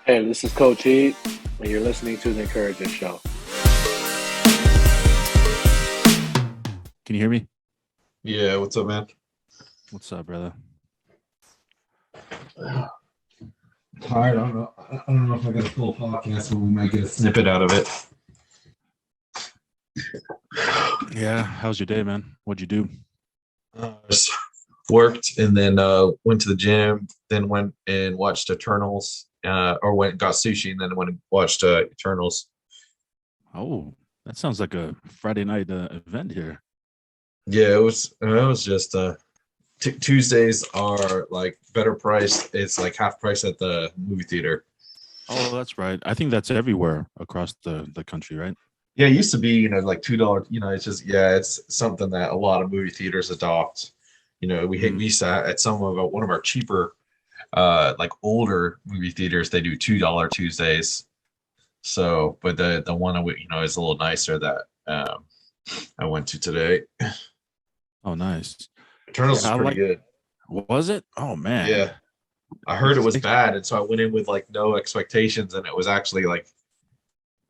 Hey, this is Coach Heat, and you're listening to the Encourager Show. Can you hear me? Yeah, what's up, man? What's up, brother? Tired. I don't know if I got a full podcast, but we might get a snippet out of it. Yeah. How's your day, man? What'd you do? Just worked and then went to the gym, then went and watched Eternals, or went and got sushi, and then went and watched Eternals. Oh, that sounds like a Friday night event here. Yeah, it was just Tuesdays are like better priced. It's like half price at the movie theater. Oh, that's right. I think that's everywhere across the country, right? Yeah, it used to be, like $2. It's just it's something that a lot of movie theaters adopt. We sat at some of one of our cheaper, like older movie theaters. They do $2 Tuesdays. So, but the one is a little nicer that I went to today. Oh, nice. Eternals is Yeah, pretty good. was it? Oh man. Yeah, I heard it was bad, and so I went in with like no expectations, and it was actually like,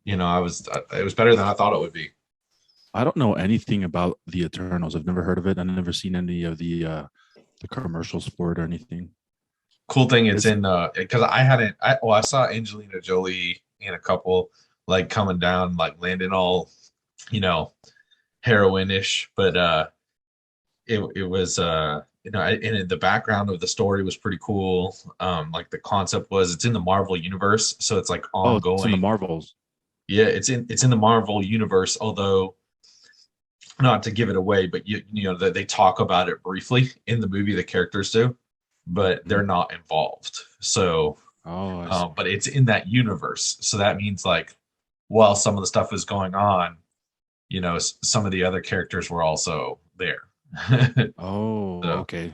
it was better than I thought it would be. I don't know anything about the Eternals. I've never heard of it. I've never seen any of the commercials for it or anything. Cool thing it's in because I saw Angelina Jolie in a couple like coming down, like landing all, heroine-ish, but it was and the background of the story was pretty cool. Like the concept was it's in the Marvel universe, so it's like Oh, it's in the ongoing. Marvels. Yeah, it's in the Marvel universe, although not to give it away, but that they talk about it briefly in the movie, the characters do, but they're not involved. So, Oh, I see. but it's in that universe, so that means like while some of the stuff is going on, some of the other characters were also there. Oh, So, okay.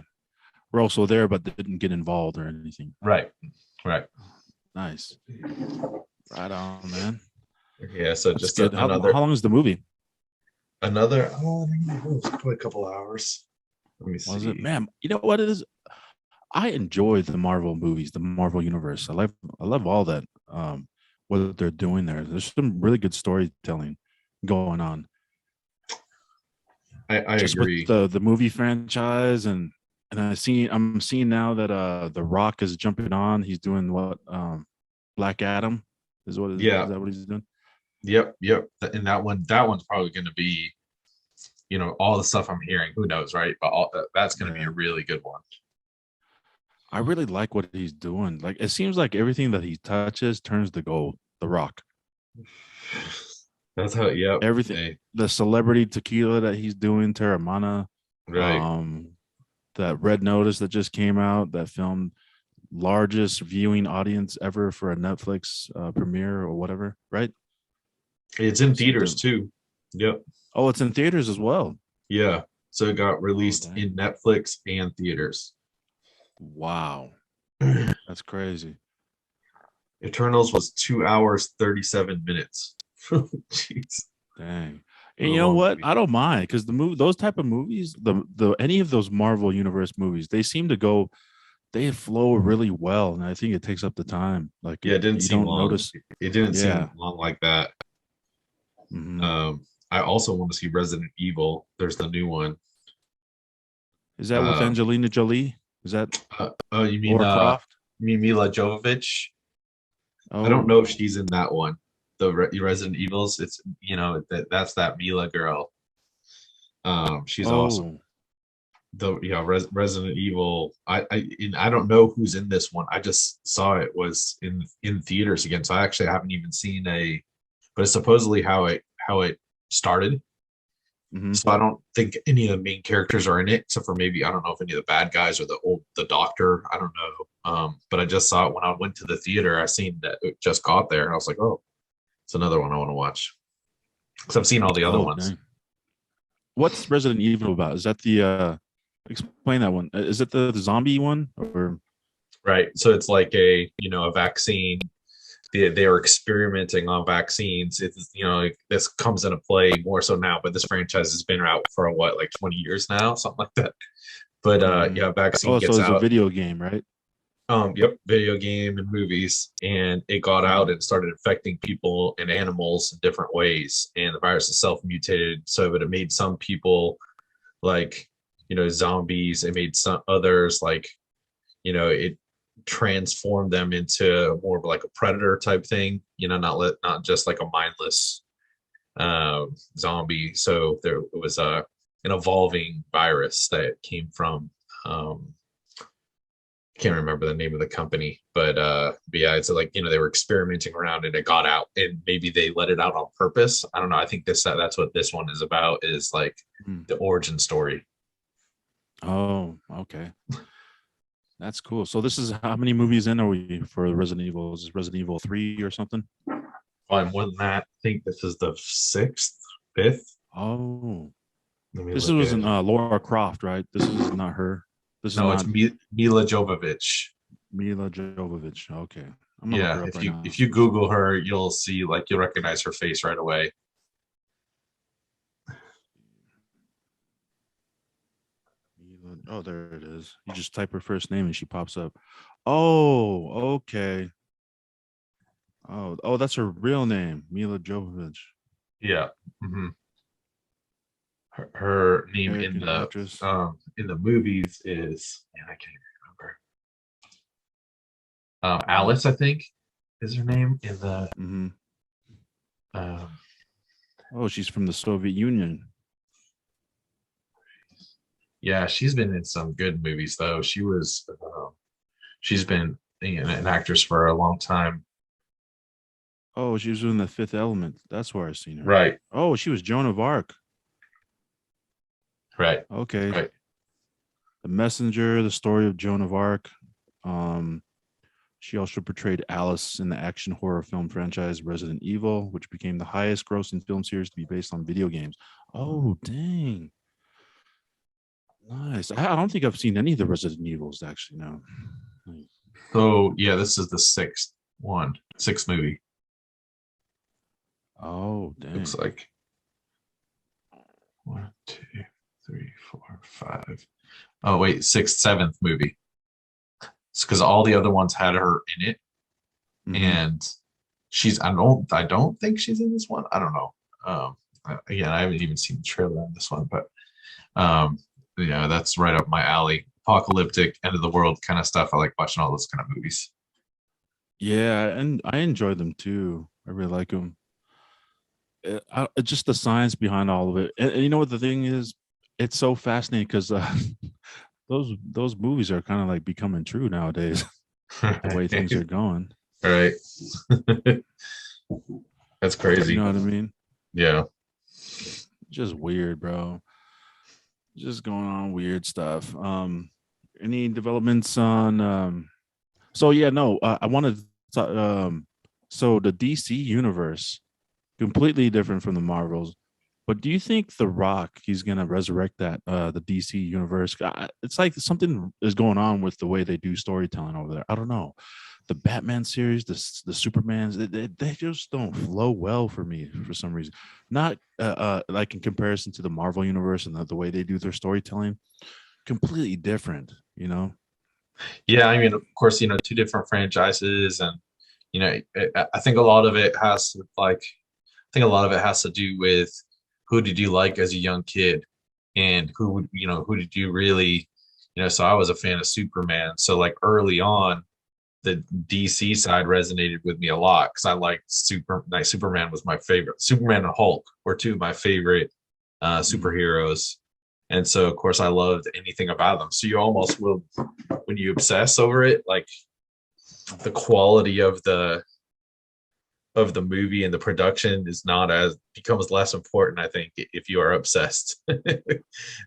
We're also there, but they didn't get involved or anything. right, right, Nice. Right on, man. yeah. So That's just good. How long is the movie? another. Oh, I think it was probably a couple hours. Let me Was it? see. Man, you know what it is? I enjoy the Marvel movies, the Marvel universe. I love all that. What they're doing there. There's some really good storytelling going on. I Just with agree. the movie franchise and I'm seeing now that The Rock is jumping on. He's doing what Black Adam is Yeah. that what he's doing? Yep. And that one's probably going to be, all the stuff I'm hearing. Who knows, right? But that's going to be Yeah. a really good one. I really like what he's doing. Like it seems like everything that he touches turns to gold. The Rock. That's how. Yep. Everything, Hey, the celebrity tequila that he's doing, Terramana, right. um, that Red Notice that just came out, that film largest viewing audience ever for a Netflix premiere or whatever, right? It's in theaters Something. too. Yep. Oh, it's in theaters as well. Yeah. So it got Oh, released dang! in Netflix and theaters. Wow, that's crazy. Eternals was 2 hours 37 minutes. Jeez, Dang. And what a you know long what? movie. I don't mind because those type of movies, the any of those Marvel Universe movies, they seem to go, they flow really well, and I think it takes up the time. Like Yeah, it didn't you seem don't long. notice. It didn't seem Yeah. long like that. Hmm. Um, I also want to see Resident Evil. There's the new one. Is that with Um, Angelina Jolie? Is that oh, you mean Laura Croft? Mila Jovovich? I don't Oh, know if she's in that one. The Resident Evils. It's that's that Mila girl. She's awesome. oh, Resident Evil. I don't know who's in this one. I just saw it was in theaters again. So I actually haven't even seen but it's supposedly how it started. hmm. So I don't think any of the main characters are in it, except for maybe I don't know if any of the bad guys or the doctor. I don't know. But I just saw it when I went to the theater. I seen that it just got there, and I was like, oh, it's another one I want to watch. Because I've seen all the other Oh, ones. dang. What's Resident Evil about? Is that the explain that one? Is it the zombie one or Right. So it's like a vaccine. They are experimenting on vaccines. It's like this comes into play more so now, but this franchise has been out for what, like 20 years now, something like that. But Mhm. yeah, vaccine Oh, so gets it's a out. video game, right? Yep, video game and movies, and it got out and started affecting people and animals in different ways. And the virus itself mutated so that it made some people like, zombies. It made some others like, it transformed them into more of like a predator type thing. Not just like a mindless zombie. So there was an evolving virus that came from. Can't remember the name of the company, but yeah, it's like, they were experimenting around and it got out, and maybe they let it out on purpose. I don't know. I think that's what this one is about, is like Hmm. the origin story. Oh, okay. That's cool. So this is how many movies in are we for Resident Evil? Is this Resident Evil 3 or something? I'm more than that. I think this is the sixth, fifth. Oh, Let me this look wasn't at. Laura Croft, right? This is not her. This is No, it's not Mila Jovovich. Mila Jovovich. Okay. I'm gonna look Yeah, her up if right you now. if you Google her, you'll see, like, you'll recognize her face right away. Oh, there it is. You just type her first name and she pops up. Oh, okay. Oh, that's her real name, Mila Jovovich, Yeah. hmm Her name American actress. in the movies is, man, I can't even remember. Mm-hmm. Alice, I think, is her name in the. Mm-hmm. Um, Oh, she's from the Soviet Union. yeah, she's been in some good movies though. She's been, an actress for a long time. Oh, she was in The Fifth Element. That's where I seen her. Right, Oh, she was Joan of Arc. right, Okay. right. The Messenger, the story of Joan of Arc. Um, she also portrayed Alice in the action horror film franchise Resident Evil, which became the highest grossing film series to be based on video games. Oh, dang. Nice. I don't think I've seen any of the Resident Evils actually. No. So yeah, this is the sixth movie. Oh, Looks dang. like 1, 2, 3, 4, 5. Oh wait, sixth, seventh movie. It's because all the other ones had her in it, Mm-hmm. and I don't think she's in this one. I don't know. Again, I haven't even seen the trailer on this one, but um, yeah, that's right up my alley. Apocalyptic, end of the world kind of stuff. I like watching all those kind of movies. Yeah, and I enjoy them too. I really like them. Just the science behind all of it. And you know what the thing is? It's so fascinating because those movies are kind of like becoming true nowadays. The way things are going. Right. That's You crazy. know what I mean? Yeah. Just weird, bro. Just going on weird stuff. Any developments on so yeah, no, I wanted to so the DC universe completely different from the Marvels. But do you think The Rock he's gonna resurrect that the DC universe? It's like something is going on with the way they do storytelling over there. I don't know. The Batman series, the Supermans, they just don't flow well for me for some reason. Not like in comparison to the Marvel universe and the way they do their storytelling, completely different. You know? Yeah, I mean, of course, two different franchises, and I think a lot of it has to, like, I think a lot of it has to do with who did you like as a young kid, and who did you really, so I was a fan of Superman. So like early on, the DC side resonated with me a lot because I liked Superman was my favorite. Superman and Hulk were two of my favorite Mm, superheroes. And so of course I loved anything about them. So you almost will, when you obsess over it, like the quality of the movie and the production is not as becomes less important, I think, if you are obsessed.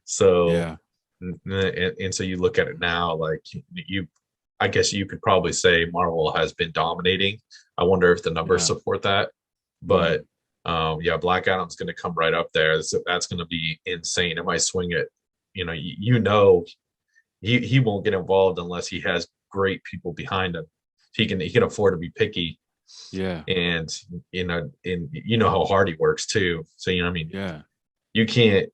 So yeah, and so you look at it now, like, you I guess you could probably say Marvel has been dominating. I wonder if the numbers yeah. support that. Mm, But yeah, Black Adam's going to come right up there. So that's going to be insane. It might swing it. He won't get involved unless he has great people behind him. He can afford to be picky, yeah, and how hard he works too. So I mean, yeah. you can't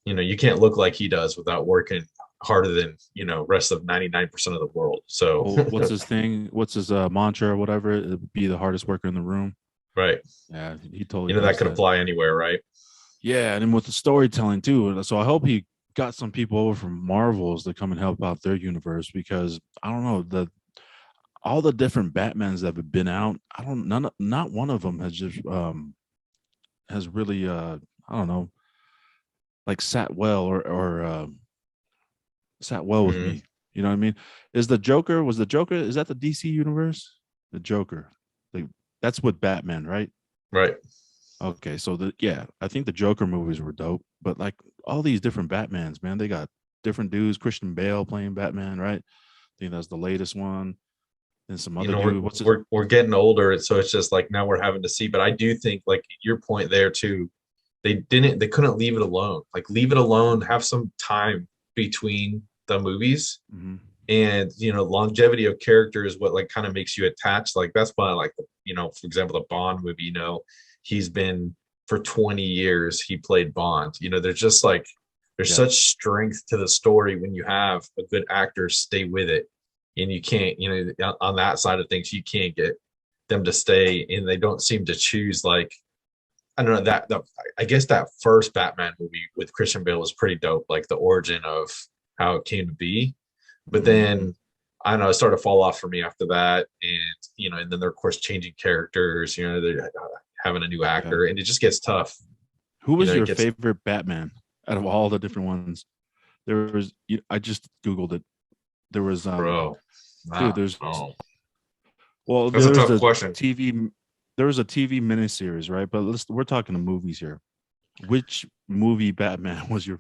you can't look like he does without working harder than rest of 99% of the world. So Well, what's his thing? What's his mantra or whatever? It'd be the hardest worker in the room. right, Yeah, he totally that does could that. apply anywhere, right? Yeah, and then with the storytelling too. So I hope he got some people over from Marvels to come and help out their universe, because I don't know, all the different Batmans that have been out. Not one of them has just has really I don't know, like sat well or sat well with Mhm. me. You know what I mean? Is the Joker is that the DC universe? The Joker, like that's with Batman, right? Right. Okay, so I think the Joker movies were dope, but like all these different Batmans, man, they got different dudes. Christian Bale playing Batman, right? I think that's the latest one. And some other We're dude. What's it? we're getting older, so it's just like now we're having to see. But I do think, like your point there too, they couldn't leave it alone. Like leave it alone, have some time between the movies, Mhm. and longevity of character is what like kind of makes you attached. Like that's why like for example, the Bond movie, he's been for 20 years he played Bond. There's just like there's Yeah. such strength to the story when you have a good actor stay with it. And you can't, on that side of things, you can't get them to stay, and they don't seem to choose like I don't know that I guess that first Batman movie with Christian Bale was pretty dope, like the origin of how it came to be. But Mhm. then I don't know, it started to fall off for me after that, and and then they're of course changing characters. They're having a new Yeah. actor, and it just gets tough. Who was It your gets favorite Batman out of all the different ones? There was I just googled it. There was bro. dude, Nah, there's oh, well, that's a there's tough the question. TV there was a TV miniseries, right? But we're talking the movies here. Which movie Batman was your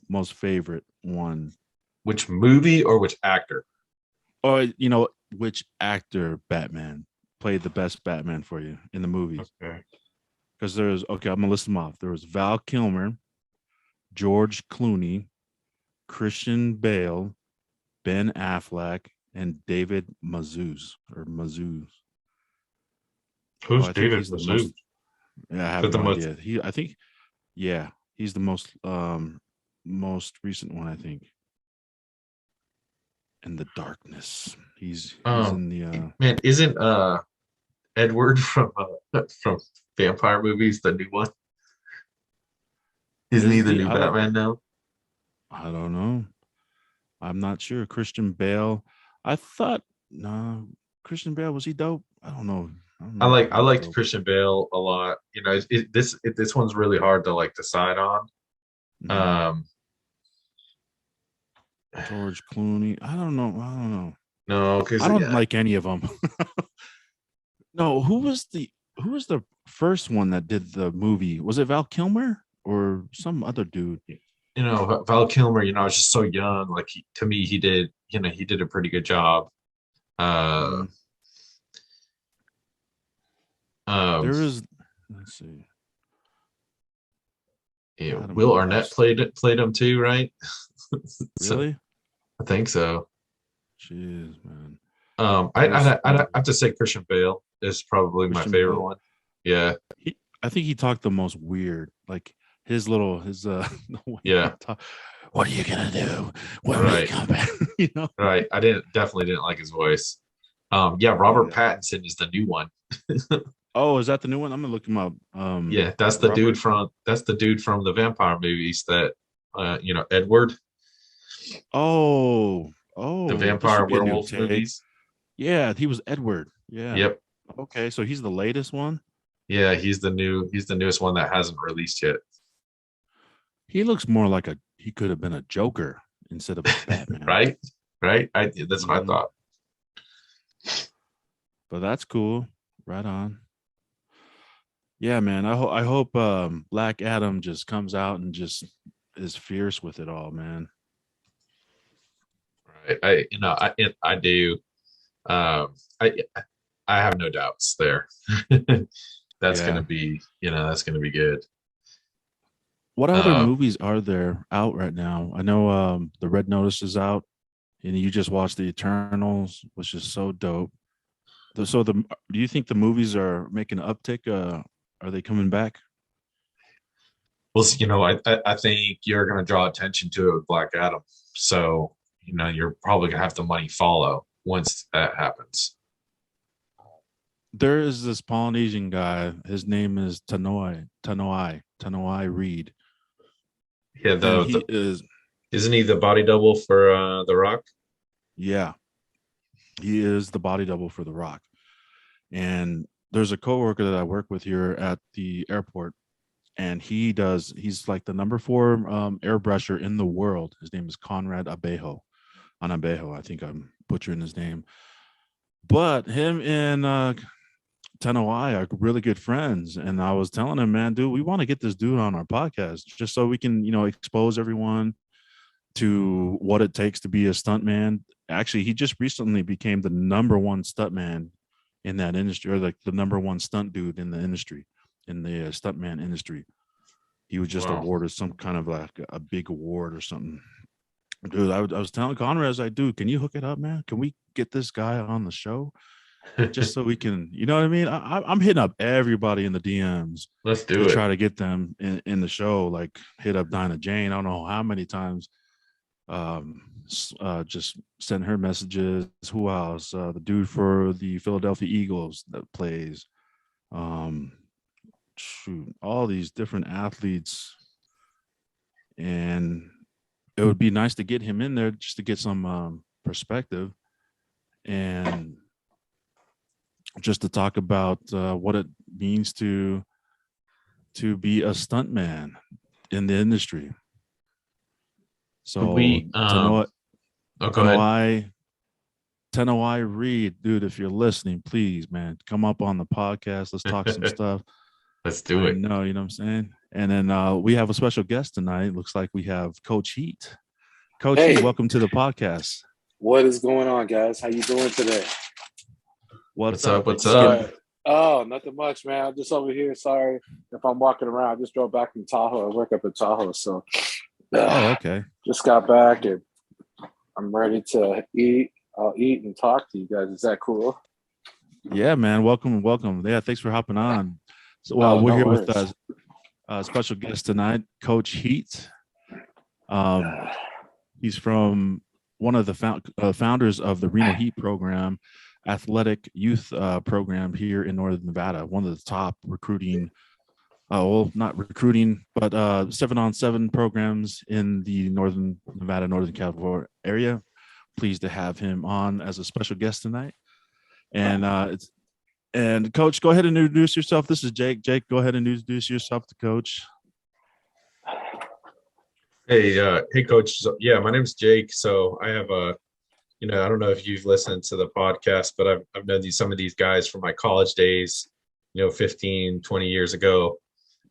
most favorite one? Which movie or which actor? Or which actor Batman played the best Batman for you in the movies? Okay. Because I'm gonna list them off. There was Val Kilmer, George Clooney, Christian Bale, Ben Affleck, and David Mazouz. Oh, Who's I think David he's the Mazouz? most. Yeah, I have But the no most idea. I think, yeah, he's the most recent one. I think. In the darkness, he's in the man, isn't Edward from vampire movies the new one? Isn't he Is the he? new Batman now? I don't know. I'm not sure. Christian Bale. I thought no. Christian Bale, was he dope? I don't know. I don't I know if like he I was liked dope. Christian Bale a lot. This one's really hard to like decide on. Mhm. Um, George Clooney. I don't know. I don't know. no, because I don't yeah, like any of them. No, who was the first one that did the movie? Was it Val Kilmer or some other dude? Val Kilmer. I was just so young. Like to me, he did a pretty good job. Uh, Mhm. um, There is. Let's see. yeah, Adam Will Arnett West. played him too, right? So Really? I think so. Jeez, man. I have to say Christian Bale is probably my Christian favorite Bale. one. Yeah, I think he talked the most weird. Like his the way he yeah, talk. What are you gonna do when we right, come back? you know? right. I definitely didn't like his voice. Yeah, Robert Yeah. Pattinson is the new one. Oh, is that the new one? I'm gonna look him up. Yeah, Robert. that's the dude from the vampire movies that Edward, the This vampire would be a new werewolf take. movies. Yeah, he was Edward. Yeah. Yep. Okay, so he's the latest one. Yeah, he's the newest one that hasn't released yet. He looks more like he could have been a Joker instead of a Batman. Right? Right? That's what I Mhm. thought. But that's cool. Right on. Yeah, man. I hope Black Adam just comes out and just is fierce with it all, man. Right. I do. Um, I I have no doubts there. Yeah. That's gonna be good. What other Uh, movies are there out right now? I know the Red Notice is out, and you just watched the Eternals, which is so dope. Do you think the movies are making an uptick? Are they coming back? well, I think you're gonna draw attention to it with Black Adam. So, you're probably gonna have the money follow once that happens. There is this Polynesian guy. His name is Tanoi Reed. Yeah, And he is, isn't he the body double for The Rock? yeah, he is the body double for The Rock. And there's a coworker that I work with here at the airport, and he's like the number 4 airbrusher in the world. His name is Conrad Anabejo. I think I'm butchering his name. But him and Tanoi are really good friends. And I was telling him, man, dude, we want to get this dude on our podcast just so we can, expose everyone to what it takes to be a stuntman. Actually, he just recently became the number 1 stuntman in that industry, or like the number 1 stunt dude in the industry, in the stuntman industry. He was just awarded some kind of like a big award or something. Dude, I was telling Conrad, I was like, dude, can you hook it up, man? Can we get this guy on the show? Just so we can, you know what I mean? I'm hitting up everybody in the DMs. Let's do to it. try to get them in the show. Like hit up Dinah Jane. I don't know how many times. Just send her messages. Who else? The dude for the Philadelphia Eagles that plays. Shoot, all these different athletes, and it would be nice to get him in there just to get some perspective and just to talk about what it means to be a stuntman in the industry. So go ahead. Tanoi Reed, dude, if you're listening, please, man, come up on the podcast. Let's talk some stuff. Let's do it. No, you know what I'm saying? And then we have a special guest tonight. Looks like we have Coach Heat. Coach Heat, welcome to the podcast. What is going on, guys? How you doing today? What's up? What's up? Oh, nothing much, man. I'm just over here. Sorry if I'm walking around. I just drove back from Tahoe. I work up in Tahoe, so okay. Just got back and I'm ready to eat. I'll eat and talk to you guys. Is that cool? Yeah, man. Welcome. Yeah, thanks for hopping on. So we're here with a special guest tonight, Coach Heat. He's from one of the founders of the Reno Heat program, athletic youth program here in Northern Nevada, one of the top recruiting, not recruiting, but 7-on-7 programs in the Northern Nevada, Northern California area. Pleased to have him on as a special guest tonight. And Coach, go ahead and introduce yourself. This is Jake. Jake, go ahead and introduce yourself to Coach. Hey, Coach. So, yeah, my name's Jake. So I have I don't know if you've listened to the podcast, but I've known some of these guys from my college days, 15, 20 years ago.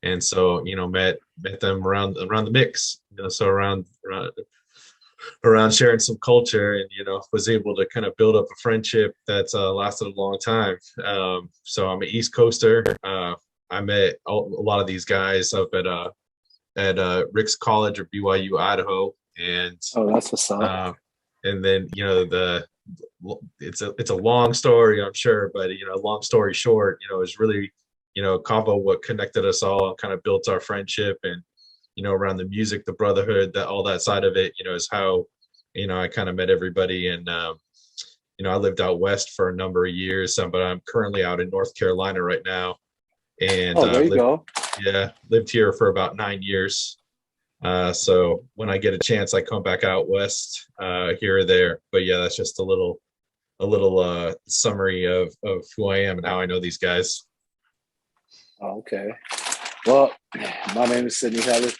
And so, met them around the mix, so around sharing some culture, and was able to kind of build up a friendship that's lasted a long time. So I'm an East Coaster. I met a lot of these guys up at Rick's College or BYU Idaho, and that's what's up. And then it's a long story, I'm sure, but long story short, it's really combo what connected us all and kind of built our friendship, and around the music, the brotherhood, that all that side of it, is how I kind of met everybody. And I lived out west for a number of years, but I'm currently out in North Carolina right now. And there you go. Yeah, lived here for about 9 years. So when I get a chance, I come back out west here or there. But yeah, that's just a little summary of who I am and how I know these guys. Okay. Well, my name is Sidney Heather.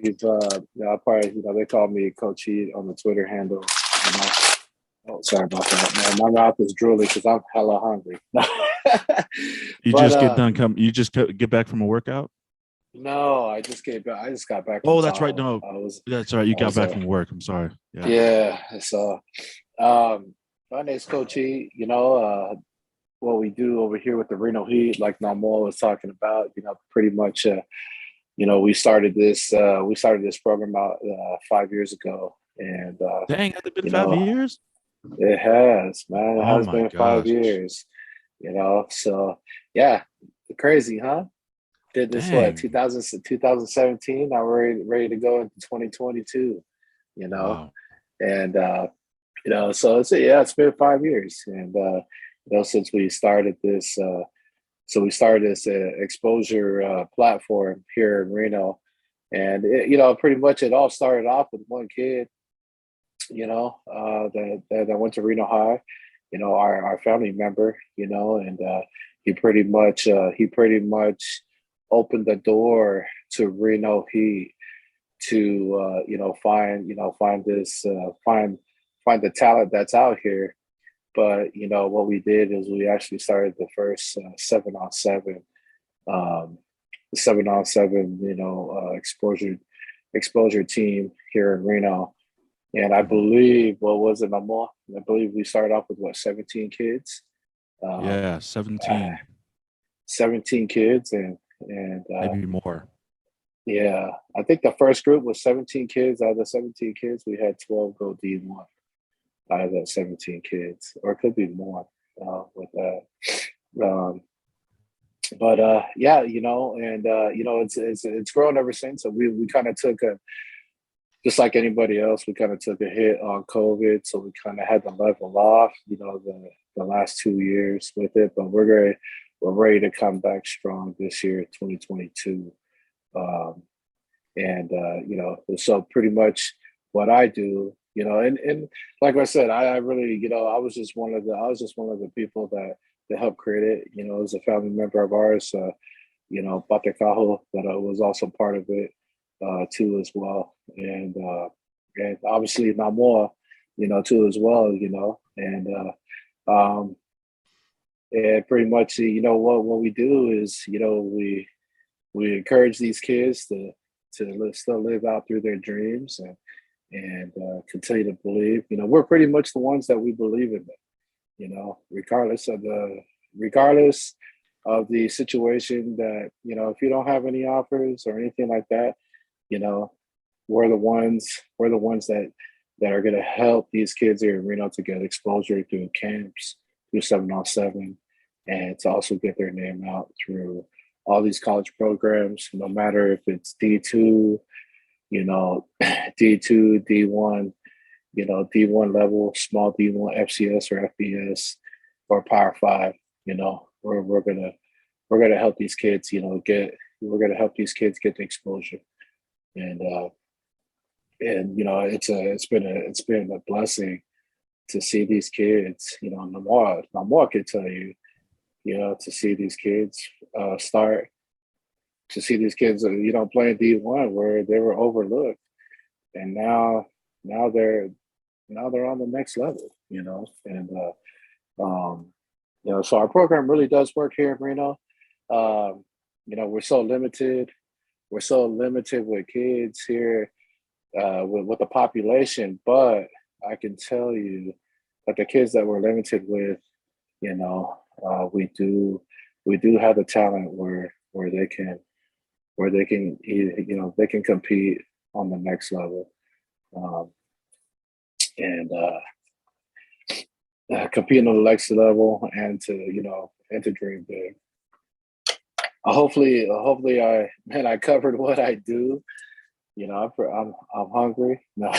We've they call me Coach Heat on the Twitter handle. Oh, sorry about that, man. My mouth is drooling because I'm hella hungry. You just get back from a workout? No, I just got back. Oh, that's right. No, that's right. You got back from work. I'm sorry. Yeah. So, my name's Coach Heat. What we do over here with the Reno Heat, like Namoa was talking about, pretty much, we started this program about 5 years ago, and dang, has it been 5 years? It has, man. It has been 5 gosh. years. So yeah, crazy, huh? Did this 2017. Now we're ready to go into 2022. you know, Wow. and so it's been 5 years, and since we started this, exposure platform here in Reno, and pretty much it all started off with one kid, that went to Reno High, our family member, and he pretty much opened the door to Reno Heat to find the talent that's out here. But what we did is we actually started the first 7-on-7, 7-on-7, exposure team here in Reno. And I believe, what was it, Namor? I believe we started off with 17 kids. Yeah, 17, 17 kids, and maybe more. yeah, I think the first group was 17 kids. Out of the 17 kids, we had 12 go D1 out of the 17 kids, or it could be more with that. Um, but yeah, and it's grown ever since. So we kind of took a, just like anybody else, we kind of took a hit on COVID, so we kind of had to level off, the last 2 years with it. But we're ready to come back strong this year, 2022. Um, and so pretty much what I do, and like I said, I really, I was just one of the people that helped create it. It was a family member of ours, Patekaho, that was also part of it too as well, and obviously Namoa, too as well, um, and pretty much, what we do is, we encourage these kids to still live out through their dreams, and continue to believe. We're pretty much the ones that we believe in it. Regardless of the situation, that if you don't have any offers or anything like that, you know, we're the ones that are going to help these kids here in Reno to get exposure through camps, through 7-on-7, and to also get their name out through all these college programs, no matter if it's D2, D2, D1, D1 level, small D1, FCS or FBS, or Power Five. We're gonna help these kids, we're gonna help these kids get the exposure, and it's been a blessing to see these kids. Namor could tell you, to see these kids start, to see these kids, playing D1 where they were overlooked, and now they're on the next level, and so our program really does work here in Reno. We're so limited. We're so limited with kids here, with the population, but I can tell you that the kids that we're limited with, we do have the talent where they can compete on the next level, and compete on the next level, and to dream big. Hopefully I covered what I do. I'm hungry. No.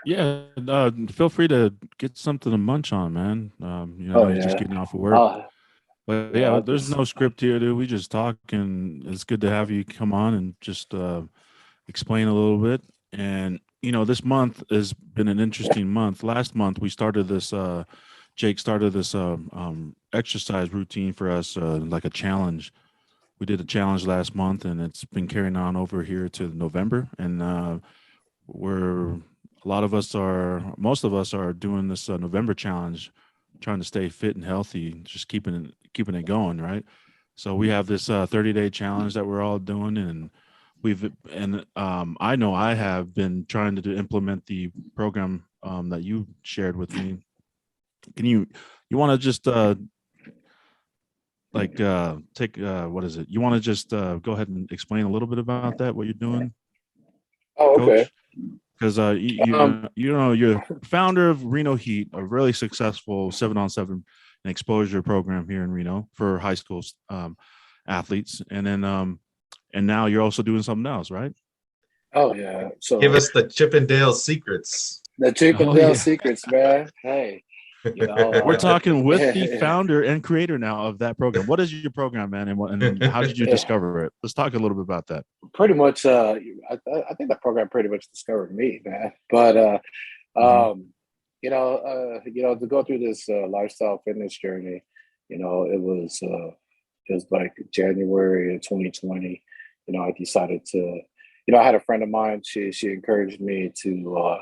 Yeah, feel free to get something to munch on, man. Oh You're just yeah. getting off of work. Uh, But yeah. yeah, there's no script here, dude. We just talk, and it's good to have you come on and just explain a little bit. And this month has been an interesting month. Last month we started this. Jake started this exercise routine for us, like a challenge. We did a challenge last month, and it's been carrying on over here to November. And most of us are doing this November challenge, trying to stay fit and healthy, just keeping it going, right? So we have this 30-day challenge that we're all doing, and I know I have been trying to implement the program that you shared with me. Can you want to just take what is it? You want to just go ahead and explain a little bit about that, what you're doing, Oh, okay. Coach? Because you're founder of Reno Heat, a really successful 7-on-7 and exposure program here in Reno for high school athletes, and then and now you're also doing something else, right? Oh yeah. Give So us the Chippendale secrets. the Oh Chippendale yeah. secrets, man. Hey, you We're know, talking with the founder and creator now of that program. What is your program, man, and and how did you discover it? Let's talk a little bit about that. pretty much. I think that program pretty much discovered me, man. But Mm-hmm. to go through this lifestyle fitness journey, it was like January of 2020. I decided to, I had a friend of mine. She encouraged me to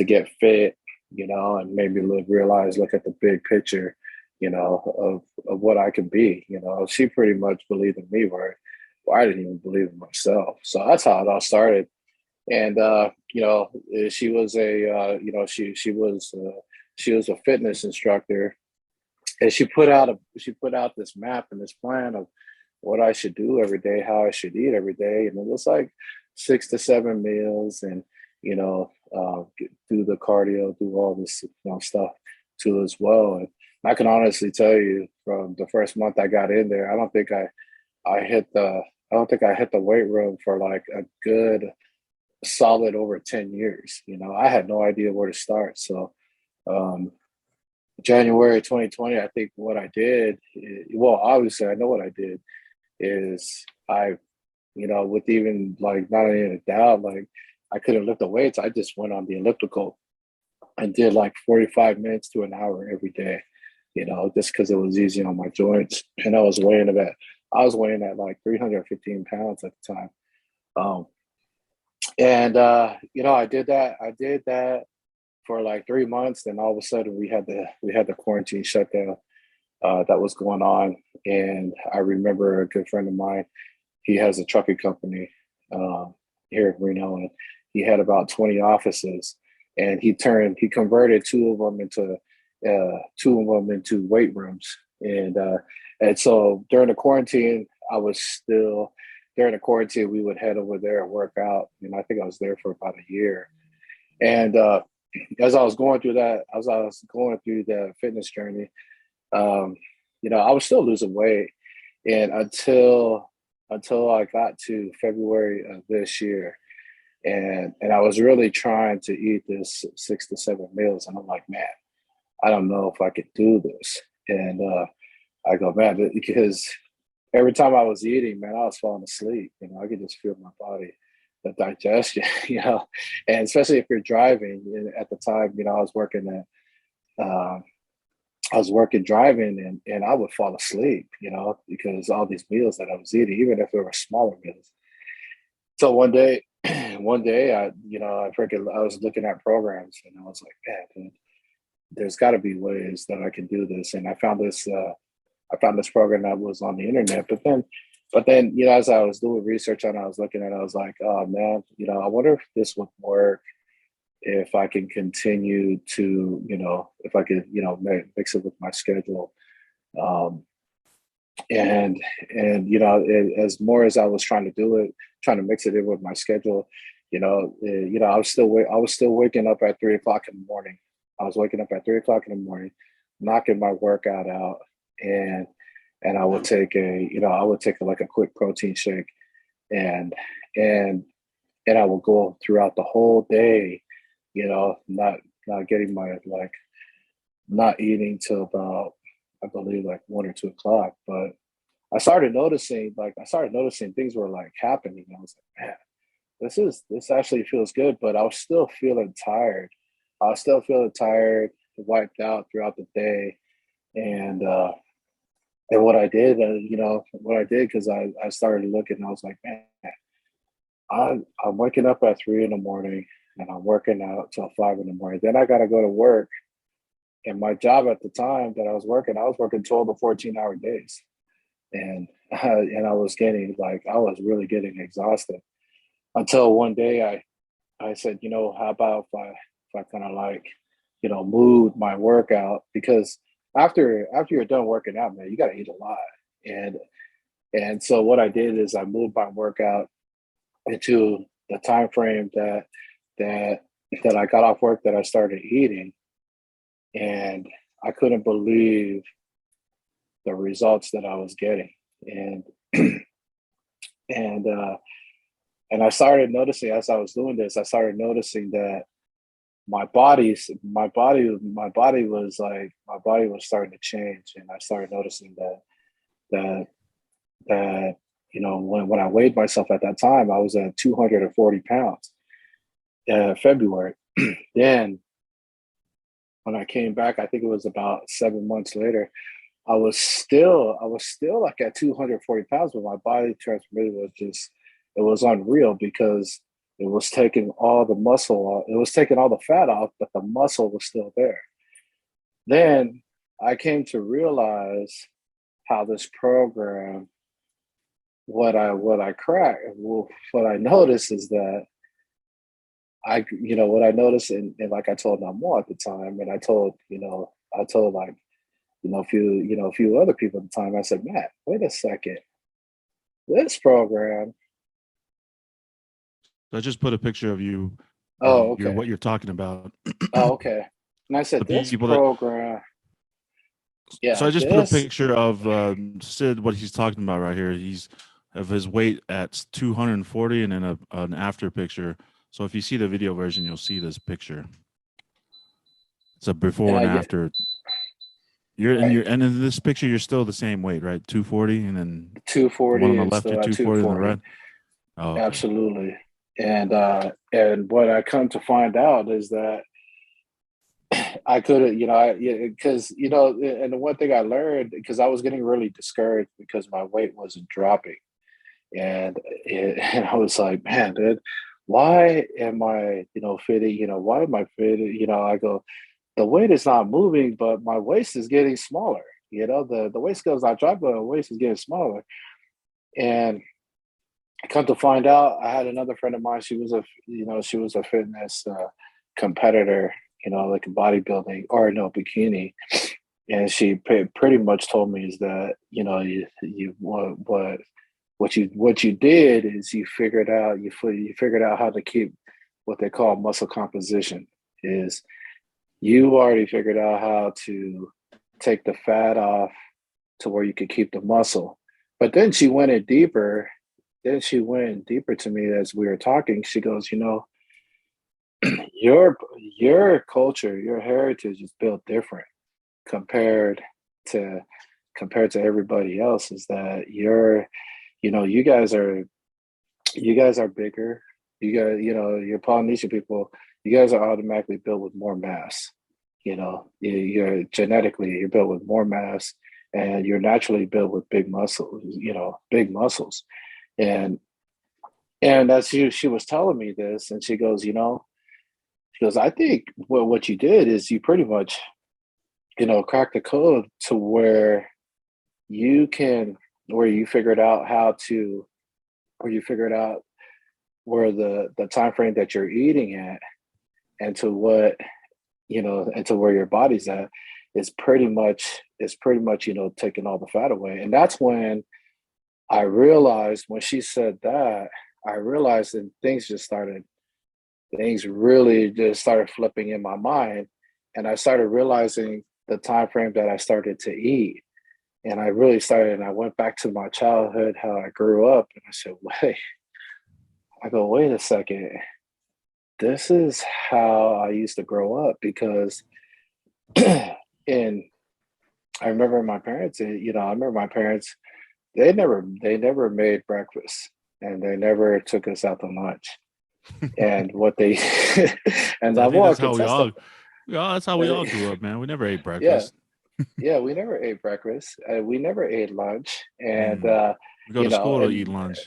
get fit, and made me look at the big picture, of what I could be. She pretty much believed in me where I didn't even believe in myself. So that's how it all started. And she was she was a fitness instructor, and she put out this map and this plan of what I should do every day, how I should eat every day, and it was like 6 to 7 meals, and do the cardio, do all this stuff too as well. And I can honestly tell you, from the first month I got in there, I hit the I don't think I hit the weight room for like a good solid over 10 years. I had no idea where to start. So um, January 2020, I think what I did, well, obviously I know what I did is with even like not even a doubt, like I couldn't lift the weights. I just went on the elliptical and did like 45 minutes to an hour every day, just because it was easy on my joints. And I was weighing at like 315 pounds at the time. Um, and I did that. I did that for like 3 months. Then all of a sudden we had the quarantine shutdown that was going on. And I remember a good friend of mine. He has a trucking company here in Reno, and he had about 20 offices. And he converted two of them into weight rooms. And so during the quarantine, I was still during the quarantine. We would head over there and work out. I think I was there for about a year. And as I was going through the fitness journey, I was still losing weight, and until I got to February of this year, and I was really trying to eat this 6 to 7 meals, and I'm like, man, I don't know if I could do this. And I go, man, because every time I was eating, man, I was falling asleep. I could just feel my body, the digestion, and especially if you're driving. And at the time, uh, I was working driving, and I would fall asleep, because all these meals that I was eating, even if they were smaller meals. So one day, I was looking at programs, and I was like, man, there's got to be ways that I can do this. And I found this program that was on the internet, but then, as I was doing research on it, I was looking at it, I was like, oh man, I wonder if this would work if I can continue to, if I could, mix it with my schedule. Um, as more as I was trying to do it, trying to mix it in with my schedule, I was still waking up at 3 o'clock in the morning. I was waking up at 3 o'clock in the morning, knocking my workout out, and I would take like a quick protein shake, and and I would go throughout the whole day, not getting my like not eating till about, I believe, like 1 or 2 o'clock. But I started noticing things were like happening. I was like, man, this actually feels good, but I was still feeling tired. I was still feeling tired, wiped out throughout the day. And what I did, because I started looking, I was like, man, I'm waking up at 3 in the morning, and I'm working out till 5 in the morning. Then I got to go to work. And my job at the time that I was working 12 to 14-hour days. And I was I was really getting exhausted, until one day I said, how about if I kind of like, move my workout, because after you're done working out, man, you got to eat a lot. And so what I did is I moved my workout into the time frame that I got off work, that I started eating, and I couldn't believe the results that I was getting. And and And I started noticing as I was doing this, I started noticing that my body was starting to change, and I started noticing that that when I weighed myself at that time, I was at 240 pounds February. Then when I came back, I think it was about 7 months later, I was still like at 240 pounds, but my body transformation was just, it was unreal because it was taking all the muscle off, it was taking all the fat off, but the muscle was still there. Then I came to realize how this program, what I noticed is that what I noticed, and like I told Namo at the time, and I told like, a few other people at the time, I said, Matt, wait a second, this program. So I just put a picture of you, Oh, okay. what you're talking about. Oh, okay. And I The said, this people that. program, So yeah, I just put a picture of Sid, what he's talking about right here. He's of his weight at 240, and then an after picture. So if you see the video version, you'll see this picture. It's a before and and I get after. right, And in this picture, you're still the same weight, right? 240, and then the one on 240 the and left, you're still at 240 on the 240. right. Oh, okay. Absolutely. And what I come to find out is that I couldn't, because and the one thing I learned, because I was getting really discouraged because my weight wasn't dropping, and and I was like, man, dude, why am I, fitting? Why am I fitting? I go, the weight is not moving, but my waist is getting smaller. The waist goes not dropping, but the waist is getting smaller. And I come to find out, I had another friend of mine. She was a fitness competitor, like a bodybuilding or no bikini, and she pretty much told me is that you what you did is you figured out how to keep what they call muscle composition. Is you already figured out how to take the fat off to where you could keep the muscle. But then she went in deeper. Then she went in deeper to me as we were talking. She goes, your your culture, your heritage is built different compared to everybody else. Is that you guys are bigger. Your Polynesian people, you guys are automatically built with more mass. You're genetically, you're built with more mass, and you're naturally built with big muscles. Big muscles, and that's she was telling me this, and she goes, I think what you did is you pretty much, cracked the code to where you can, where you figured out where you figured out where the time frame that you're eating at, and to and to where your body's at, is pretty much taking all the fat away. And that's when I realized, when she said that, I realized that things really just started flipping in my mind, and I started realizing the time frame that I started to eat. And I really started, and I went back to my childhood, how I grew up, and I said, wait a second, this is how I used to grow up. Because and I remember my parents, they never made breakfast, and they never took us out to lunch. And what they and I I think will that's how we contest all. them. Yeah, that's how we all grew up, man. We never ate Yeah, breakfast. yeah, we never ate breakfast. We never ate lunch, and Mm. We go to school to eat and lunch.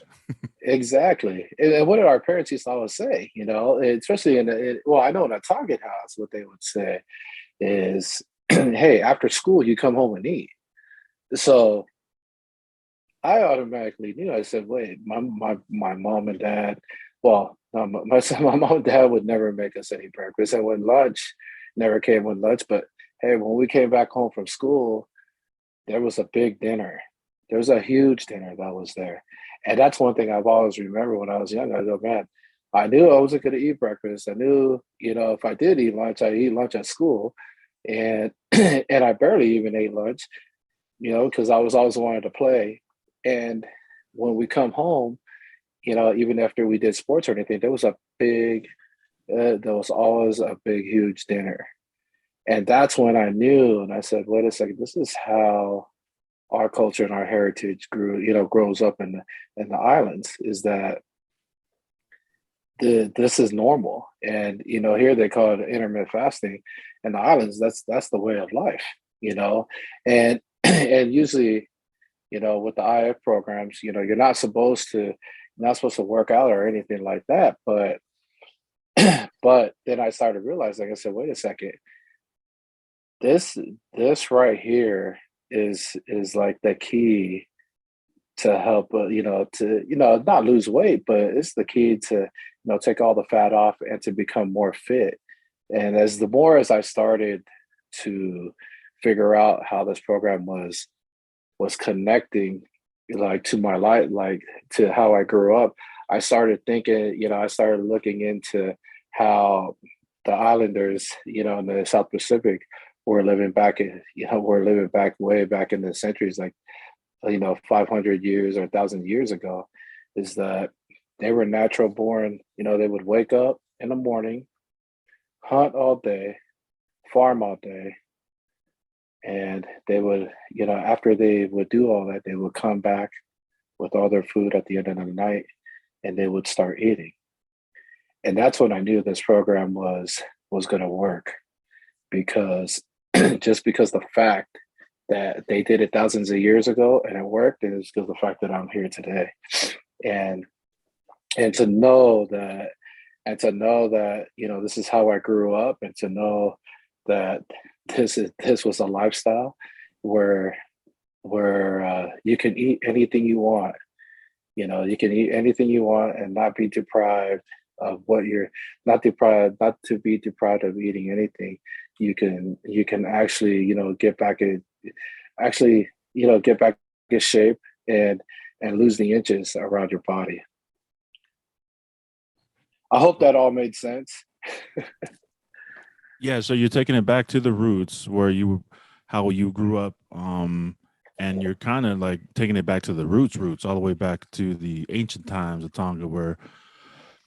exactly. And what did our parents used to always say? Especially well, I know in a Tongan house, what they would say is, "Hey, after school, you come home and eat." So I automatically knew. I said, "Wait, my mom and dad." Well, my mom and dad would never make us any breakfast, and when lunch never came with lunch. But hey, when we came back home from school, there was a big dinner. There was a huge dinner that was there. And that's one thing I've always remembered when I was young. I go, man, I knew I wasn't going to eat breakfast. I knew, if I did eat lunch, I'd eat lunch at school. And and I barely even ate lunch, because I was always wanting to play. And when we come home, even after we did sports or anything, there was always a big, huge dinner. And that's when I knew, and I said, wait a second, this is how our culture and our heritage grows up in the islands, is that this is normal. And here they call it intermittent fasting. In the islands, that's the way of life, and and usually, with the IF programs, you're not supposed to work out or anything like that. But but then I started realizing, I said, wait a second, this this right here is like the key to help, to not lose weight, but it's the key to take all the fat off and to become more fit. And as I started to figure out how this program was connecting, like, to my life, like, to how I grew up, I started thinking, I started looking into how the islanders, in the South Pacific were living back way back in the centuries, like, 500 years or 1,000 years ago, is that they were natural born. They would wake up in the morning, hunt all day, farm all day, and they would, after they would do all that, they would come back with all their food at the end of the night, and they would start eating. And that's when I knew this program was going to work, because just because the fact that they did it thousands of years ago and it worked, is because the fact that I'm here today. And and to know that this is how I grew up, and to know that this was a lifestyle where you can eat anything you want. You can eat anything you want and not be deprived of what you're not to be deprived of eating anything. You can actually, get back in shape and lose the inches around your body. I hope that all made sense. Yeah, so you're taking it back to the roots how you grew up, and you're kind of like taking it back to the roots, all the way back to the ancient times of Tonga, where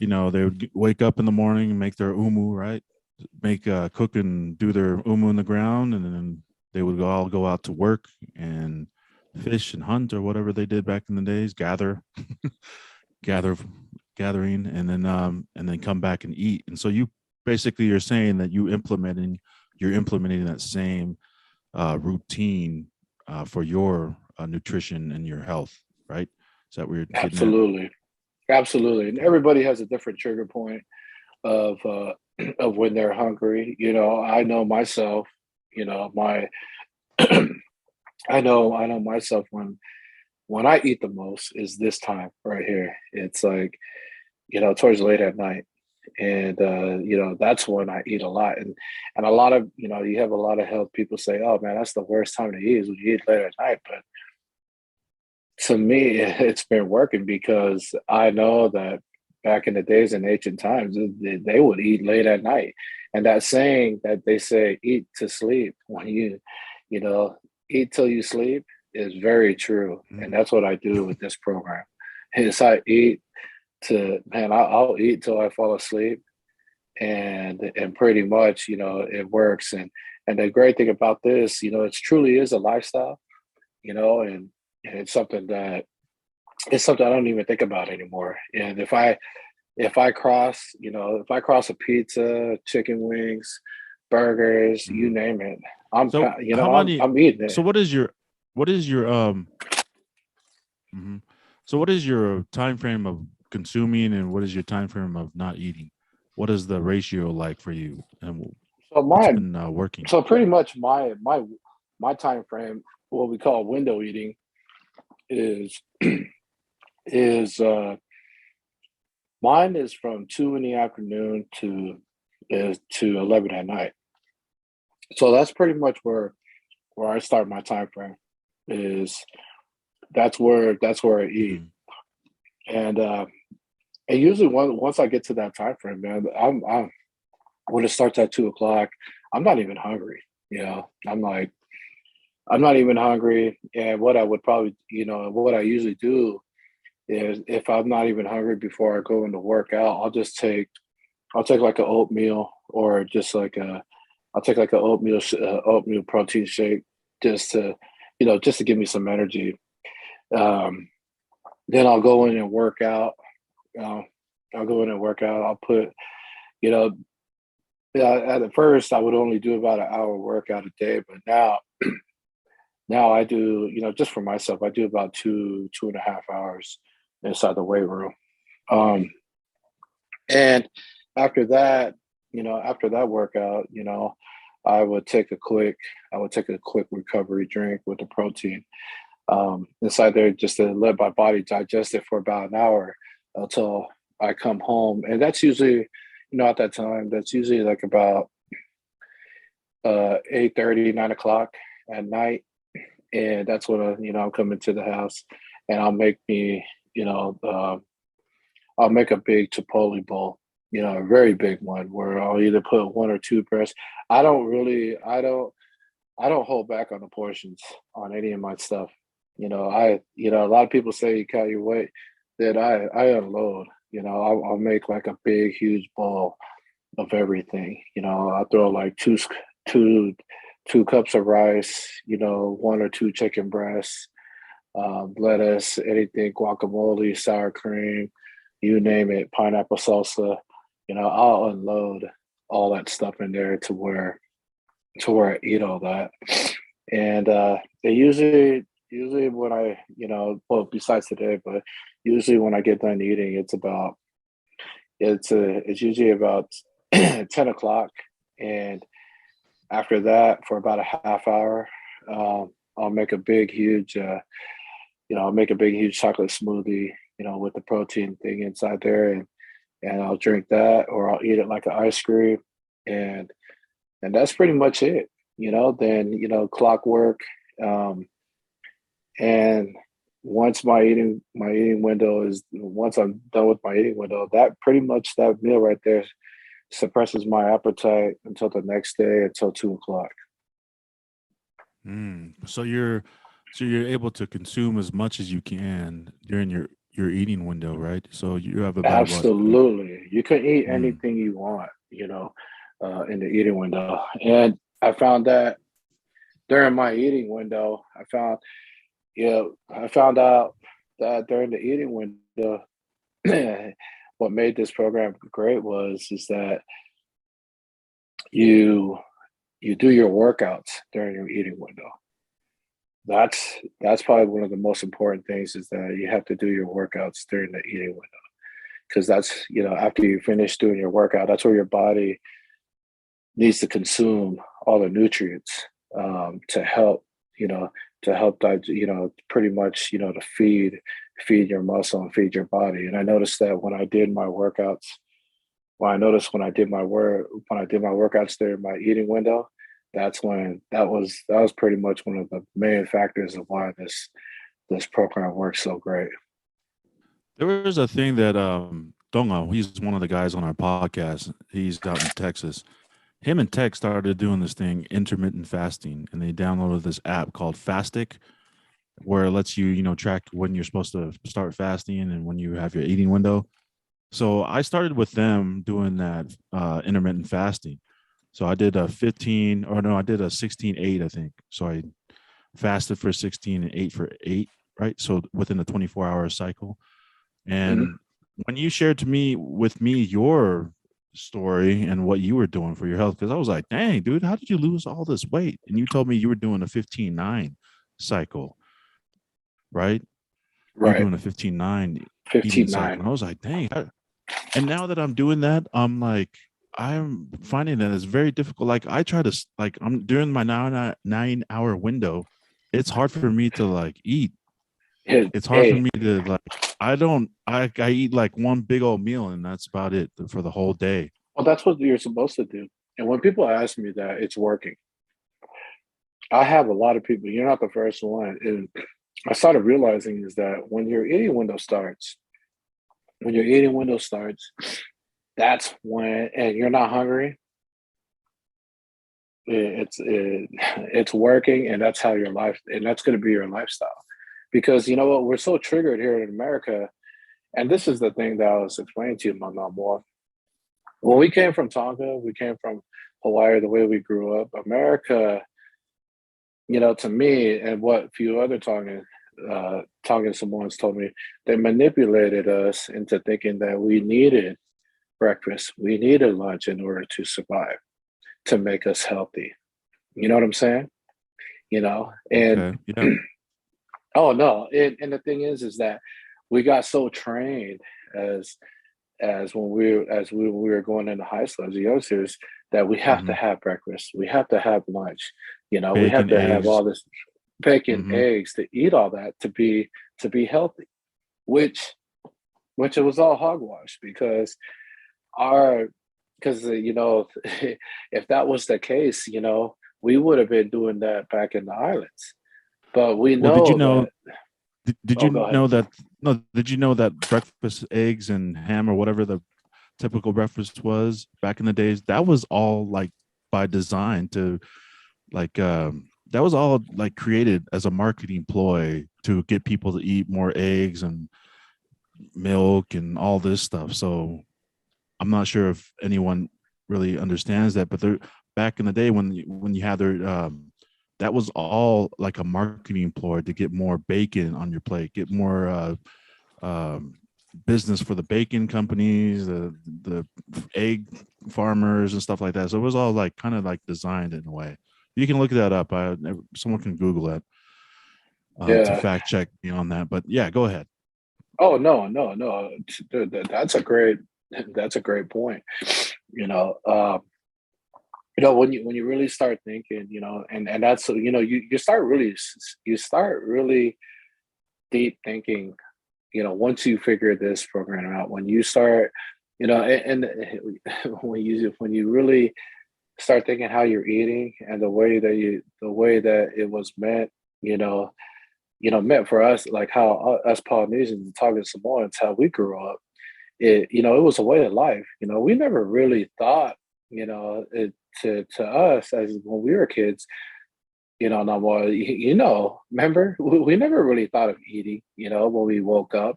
they would wake up in the morning and make their umu, right? Cook and do their umu in the ground, and then they would all go out to work and fish and hunt, or whatever they did back in the days, gather gathering, and then come back and eat. And so you're saying that you're implementing that same routine for your nutrition and your health, right? Is that what you're getting at? Absolutely. And everybody has a different trigger point of of when they're hungry. I know myself, my I know myself, when I eat the most is this time right here. It's like, towards late at night. And that's when I eat a lot. And a lot of, you have a lot of health people say, oh man, that's the worst time to eat, is when you eat late at night. But to me, it's been working, because I know that back in the days, in ancient times, they would eat late at night. And that saying that they say, eat to sleep, when you know eat till you sleep, is very true. And that's what I do with this program. Is I eat I'll eat till I fall asleep, and pretty much, it works. And the great thing about this, it truly is a lifestyle, and it's something I don't even think about anymore. And if I cross a pizza, chicken wings, burgers, you name it, So I'm eating it. So what is your so what is your time frame of consuming, and what is your time frame of not eating? What is the ratio like for you, and So what's mine, been working? so pretty much my time frame, what we call window eating, is is mine is from 2 in the afternoon to 11 at night. So that's pretty much where I start my time frame. Is that's where I eat. And usually, once I get to that time frame, man, I'm when it starts at 2 o'clock, I'm not even hungry. I'm like, I'm not even hungry. And what I usually do if I'm not even hungry before I go into workout, I'll take like an oatmeal or just like I'll take like an oatmeal protein shake just to, just to give me some energy. Um, then I'll go in and work out. Uh, I'll go in and work out. I'll put, you know, at first I would only do about an hour workout a day, but now I do, just for myself, I do about 2.5 hours inside the weight room. Um, and after that, after that workout, I would take a quick, I would take a quick recovery drink with the protein inside there just to let my body digest it for about an hour until I come home. And that's usually, at that time, that's usually like about 8:30, 9 o'clock at night. And that's when I'm coming to the house, and I'll make me, I'll make a big Chipotle bowl, a very big one where I'll either put one or two breasts. I don't really, I don't hold back on the portions on any of my stuff. A lot of people say you count your weight, that I unload. I'll make like a big, huge bowl of everything. I'll throw like two, 2 cups of rice, one or two chicken breasts, lettuce, anything, guacamole, sour cream, you name it, pineapple salsa. I'll unload all that stuff in there to where I eat all that. And it usually when I, well, besides today, but usually when I get done eating, it's usually about 10 o'clock. And after that, for about a half hour, I'll make a big, huge, I'll make a big, huge chocolate smoothie, with the protein thing inside there, and I'll drink that, or I'll eat it like an ice cream, and that's pretty much it. Then clockwork, and once I'm done with my eating window, that pretty much that meal right there suppresses my appetite until the next day until 2 o'clock. So you're able to consume as much as you can during your eating window, right? So you have about what? Absolutely. You can eat Mm, anything you want, in the eating window. And I found that during my eating window, I found out that during the eating window, what made this program great is that you you do your workouts during your eating window. That's probably one of the most important things, is that you have to do your workouts during the eating window, because that's, after you finish doing your workout, that's where your body needs to consume all the nutrients, to help, pretty much, to feed your muscle and feed your body. And I noticed that when I did my workouts, when I did my workouts during my eating window, that was pretty much one of the main factors of why this program works so great. there was a thing that Tonga, he's one of the guys on our podcast. He's out in Texas. Him and Tech started doing this thing, intermittent fasting, and they downloaded this app called Fastic, where it lets you, track when you're supposed to start fasting and when you have your eating window. So I started with them doing that intermittent fasting. So I did a 15, or no, I did a 16-8, I think. So I fasted for 16 and ate for 8, right? So within a 24-hour cycle. Mhm. And when you shared with me your story and what you were doing for your health, because I was like, dang, dude, how did you lose all this weight? And you told me you were doing a 15-9 cycle, right? You're Right. doing a 15-9 eating cycle. 15-9. And I was like, dang. And now that I'm doing that, I'm finding that it's very difficult. Like I try to, like, I'm during my 9 hour window. It's hard for me to like eat. It's hard for Hey, me to like, I eat like one big old meal and that's about it for the whole day. well, that's what you're supposed to do. And when people ask me that, it's working. I have a lot of people. You're not the first one. And I started realizing is that when your eating window starts, that's when, and you're not hungry, it's working, and that's how your life, and that's going to be your lifestyle. because you know what, we're so triggered here in America, and this is the thing that I was explaining to you, my more. When we came from Tonga, we came from Hawaii, the way we grew up, America, you know, to me and what a few other Tongan Samoans told me, they manipulated us into thinking that we needed breakfast, we needed lunch in order to survive, to make us healthy. You know what I'm saying? You know, and Okay. Yeah. oh no, and the thing is that we got so trained as as we were going into high school as youngsters that we have to Hmm. have breakfast, we have to have lunch, you know, we have Bacon, to have eggs. all this bacon, Hmm. eggs to eat all that to be healthy, which which it was all hogwash because our because you know if that was the case, you know, we would have been doing that back in the islands. But we Well, did you know know? that. Did Oh, you go ahead. know that? No, did you know that breakfast eggs and ham or whatever the typical breakfast was back in the days? That was all like by design to like that was all like created as a marketing ploy to get people to eat more eggs and milk and all this stuff. So I'm not sure if anyone really understands that, but they're back in the day when you had their that was all like a marketing ploy to get more bacon on your plate, get more um, business for the bacon companies, the egg farmers and stuff like that. So it was all like kind of like designed in a way. You can look that up. Someone can Google it to Yeah. fact check me on that. But yeah, go ahead. Oh no, no, no. That's a great that's a great point. You know, you know when you really start thinking, you know, and that's you know you start really deep thinking. You know, once you figure this program out, when you start, you know, when you really start thinking how you're eating and the way that it was meant, you know, meant for us, like how us Polynesians, Tongan Samoans, how we grew up. It, you know, it was a way of life. You know, we never really thought, you know, it to us as when we were kids. You know, no more. You know, remember, we never really thought of eating. You know, when we woke up,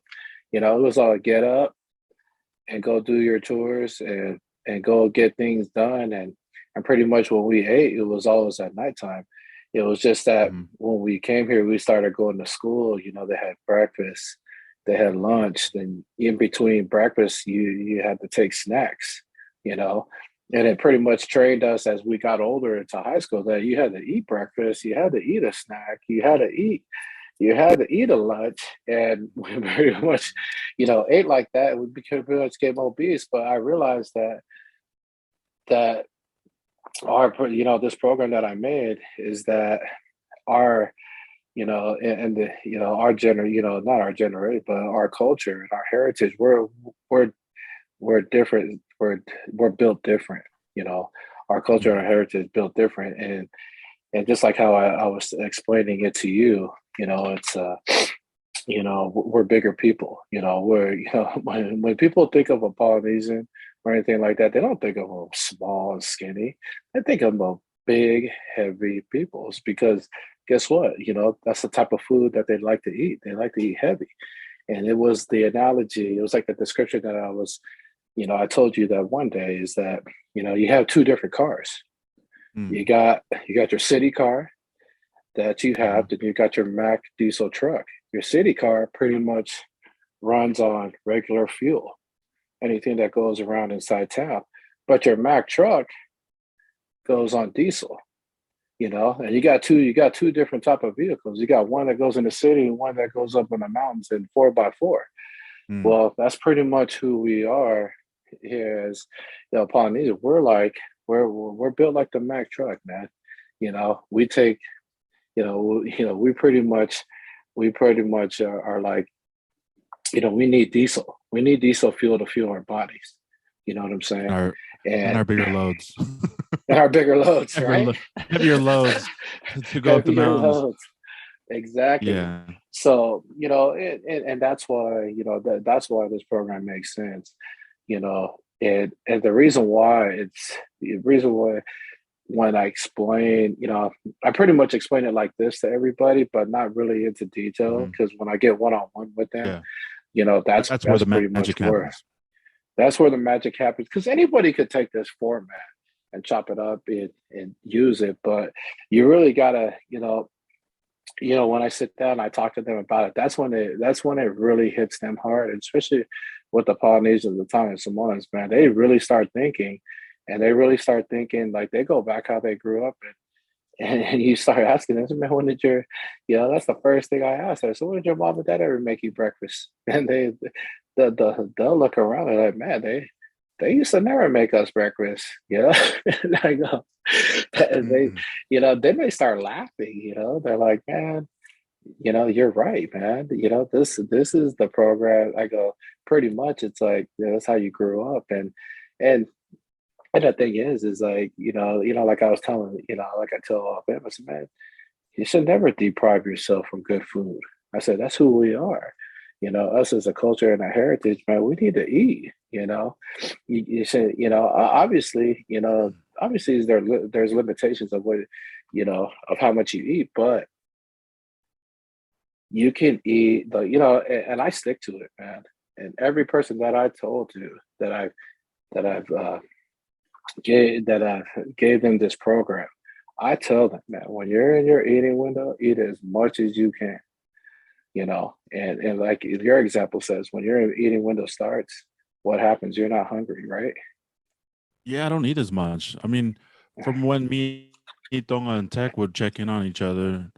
you know, it was all get up and go do your chores and go get things done and pretty much when we ate it was always at nighttime. It was just that Mhm. when we came here we started going to school, you know, they had breakfast, they had lunch, then in between breakfast you had to take snacks, you know, and it pretty much trained us as we got older into high school that you had to eat breakfast, you had to eat a snack, you had to eat a lunch, and we pretty much, you know, ate like that. We became pretty much became obese. But I realized that you know, this program that I made is that our, you know, and the, you know, you know, not our generation, but our culture and our heritage, we're we're different. We're built different. You know, our culture and our heritage built different, and just like how I was explaining it to you, you know, it's you know, we're bigger people. You know, we're you know when people think of a Polynesian or anything like that, they don't think of them small and skinny. They think of them big, heavy peoples because guess what? You know, that's the type of food that they like to eat. They like to eat heavy. And it was the analogy, it was like the description that I was, you know, I told you that one day is that, you know, you have two different cars. Mm. You got your city car that you have, Mhm. then you got your Mack diesel truck. Your city car pretty much runs on regular fuel, anything that goes around inside town. But your Mack truck goes on diesel, you know, and you got two different type of vehicles. You got one that goes in the city and one that goes up in the mountains in 4x4. Mm. Well, that's pretty much who we are here as you know, Polynesian. We're like we're built like the Mack truck, man. You know, we take you know, we pretty much are like, you know, we need diesel. We need diesel fuel to fuel our bodies. You know what I'm And saying? and And our bigger loads. and our bigger loads, heavier, right? heavier loads to go up the Heavier mountains. loads. Exactly. Yeah. So, you know, and that's why, you know, that's why this program makes sense, you know, and the reason why when I explain, I pretty much explain it like this to everybody, but not really into detail, because when I get one-on-one with them, Yeah. That's where the pretty much magic where happens. that's where the magic happens. Because anybody could take this format and chop it up and use it, but you really gotta, when I sit down, I talk to them about it. That's when it really hits them hard, and especially with the Polynesians, the Tongan Samoans, man. They really start thinking, and they really start thinking like they go back how they grew up, and you start asking them, man, when did that's the first thing I asked her. So when did your mom and dad ever make you breakfast? And they'll look around and like, man, they used to never make us breakfast, And I go, they, they may start laughing, they're like, man, you're right, man. This is the program. I go, pretty much it's like, that's how you grew up. And the thing is like, like I was telling, like I tell all of them, I said, man, you should never deprive yourself from good food. I said, that's who we are. Us as a culture and a heritage, man, we need to eat, you said, obviously there's limitations of what, of how much you eat, but you can eat and I stick to it, man. And every person that I told to that I've gave them this program, I tell them, man, when you're in your eating window, eat as much as you can, and like your example says, when your eating window starts, what happens? You're not hungry, right? Yeah, I don't eat as much. I mean, from when me, Tonga, and Tech would check in on each other,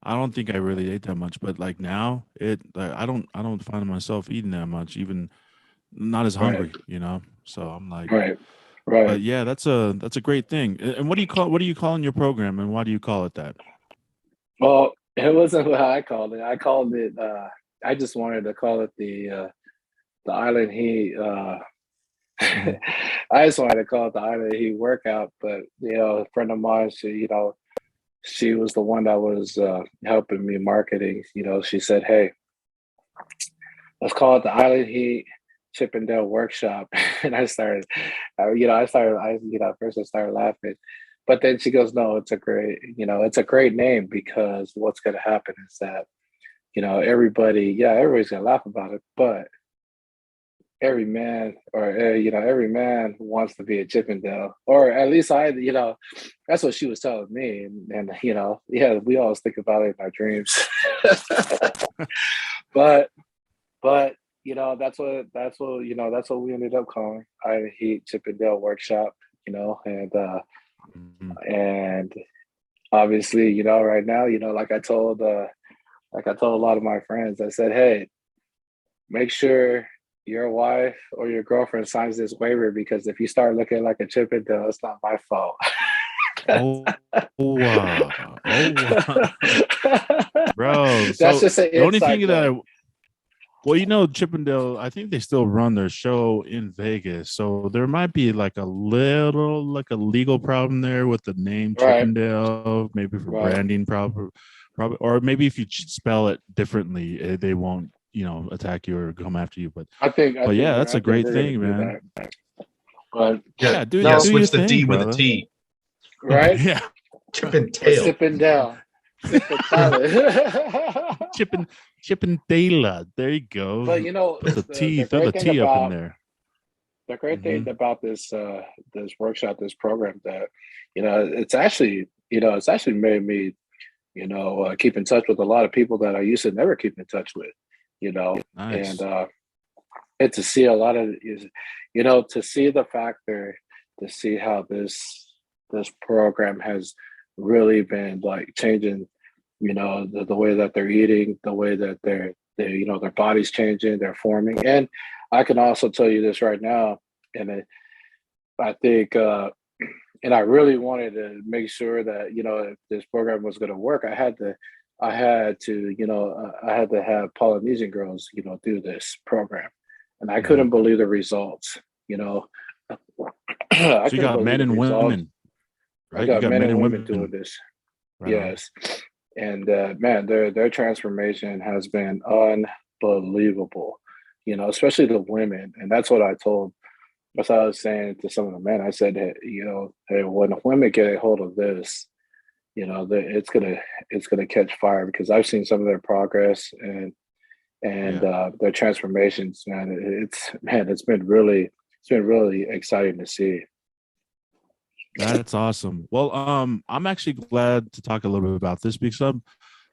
I don't think I really ate that much. But like now, I don't find myself eating that much, even not as Right, hungry, So I'm like, right, but right. yeah, that's a great thing. And what do you call in your program, and why do you call it that? Well, it wasn't what I called it. I called it. I just wanted to call it the Island Heat. Mhm. I just wanted to call it the Island Heat workout, but a friend of mine, she was the one that was helping me marketing. She said, "Hey, let's call it the Island Heat Chippendale Workshop." And I started, first I started laughing, but then she goes, "No, it's a great name, because what's going to happen is that, everybody's going to laugh about it, but every man wants to be a Chippendale, or at least that's what she was telling me. And we always think about it in our dreams." but But that's what we ended up calling Island Heat Chippendale Workshop. And Mhm. and obviously, right now, like I told a lot of my friends, I said, hey, make sure your wife or your girlfriend signs this waiver, because if you start looking like a Chippendale, it's not my fault. Oh, wow. Oh, wow. Bro. That's So just an the only inside thing that joke. Chippendale, I think they still run their show in Vegas. So there might be like a legal problem there with the name Right, Chippendale, maybe for right. branding probably, or maybe if you spell it differently, they won't, attack you or come after you. But I think yeah, that's a great we're gonna thing, do man. that. But Yeah, Yeah, do yeah. no, your Switch the D thing, with a brother. T. right? Yeah. Chip and Or tail. sipping down. Sipping talent. Chippendale. There you go. But Put the the T, throw the great thing T up in about there. this this workshop, this program, that it's actually made me keep in touch with a lot of people that I used to never keep in touch with, and Nice. and to see a lot of to see the factor, to see how this program has really been like changing, the way that they're eating, the way that their body's changing, they're forming. And I can also tell you this right now, and I think and I really wanted to make sure that if this program was going to work, I had to have Polynesian girls do this program, and I Mhm. couldn't believe the results. you know I So you couldn't got believe men the and results. women, I right? You got got men men and and women doing women. this. Right on. Yes. And man, their transformation has been unbelievable. Especially the women. And that's what I told that's what I was saying to some of the men. I said, hey, hey, when women get a hold of this, it's gonna catch fire because I've seen some of their progress and their transformations. Man, it's been really exciting to see. That's awesome. Well, I'm actually glad to talk a little bit about this because